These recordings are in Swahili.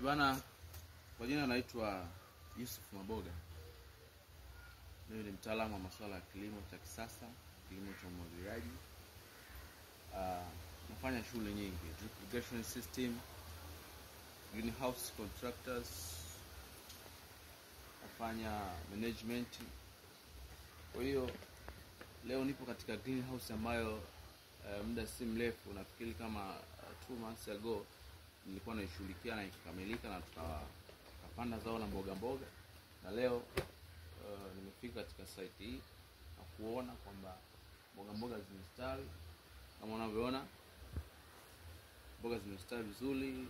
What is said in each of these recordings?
Bana, kwa jina naitwa Yusuf Maboga. Mimi ni mtaalamu wa masuala ya kilimo cha kisasa, kilimo cha umwagiliaji. Nafanya shughuli nyingi, drip irrigation system, greenhouse contractors, nafanya management. Kwa hiyo leo nipo katika greenhouse ambayo muda si mrefu, nafikiri kama 2 months ago nilikuwa naishughulikia na ikakamilika na tukapanda zao la mboga mboga. Na leo nimefika katika site hii na kuona kwamba mboga mboga zimestawi kama unavyoona, mboga zimestawi vizuri.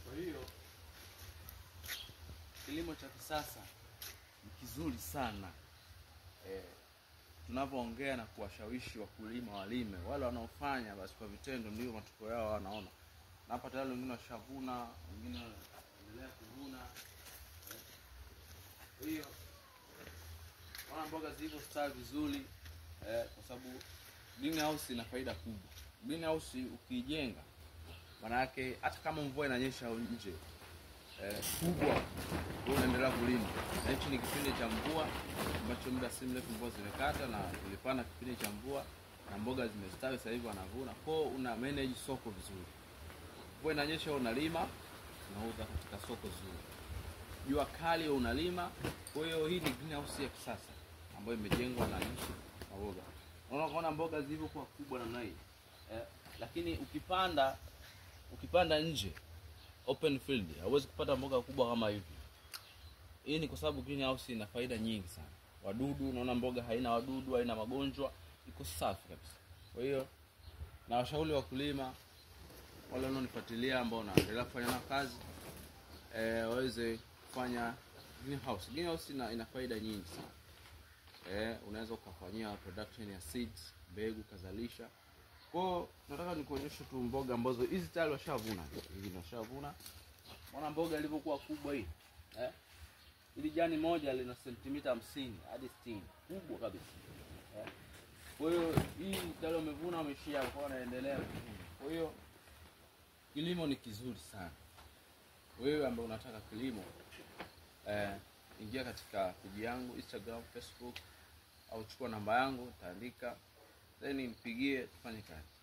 Kwa hiyo kilimo cha kisasa ni kizuri sana. Tunapoongea na kuwashawishi wakulima walime, wale wanaofanya basi kwa vitendo ndio matokeo yao wanaona. Na hapa tayari wengine washavuna, wengine wanaendelea kuvuna. Hiyo wana mboga zilizo stawi vizuri, kwa sababu greenhouse ina faida kubwa. Greenhouse ukijenga, maana yake hata kama mvua inanyesha nje kubwa, unaendelea kulima. Na hichi ni kipindi cha mvua ambacho muda si mrefu mvua zimekata na tulipanda kipindi cha mvua na mboga zimestawi sasa hivi wanavuna. Kwa una manage soko vizuri. Mvua inanyesha unalima, unauza katika soko zuri. Jua kali unalima. Kwa hiyo hii ni greenhouse ya kisasa ambayo imejengwa na Yusuf Maboga. Unaona mboga zilivyokuwa kubwa namna hii. Lakini ukipanda nje open field, hauwezi kupata mboga kubwa kama hivi. Hii ni kwa sababu greenhouse ina faida nyingi sana. Wadudu, unaona mboga haina wadudu, haina magonjwa, iko safi kabisa. Kwa hiyo na washauri wakulima wale wanaonifuatilia ambao wanaendelea kufanya na kazi waweze kufanya greenhouse. Greenhouse ina faida nyingi sana. Unaweza ukafanyia production ya seeds, mbegu kazalisha. Kwa nataka nikuonyeshe tu mboga ambazo hizi tayari washavuna. Hizi washavuna. Unaona mboga ilivyokuwa kubwa hii. Hili jani moja lina sentimita 50 hadi 60, kubwa kabisa. Kwa hiyo hii tayari wamevuna, wameshia kwa wanaendelea kuvuna. Kwa hiyo kilimo ni kizuri sana. Wewe ambaye unataka kilimo, ingia katika page yangu Instagram, Facebook, au chukua namba yangu, taandika, then nipigie tufanye kazi.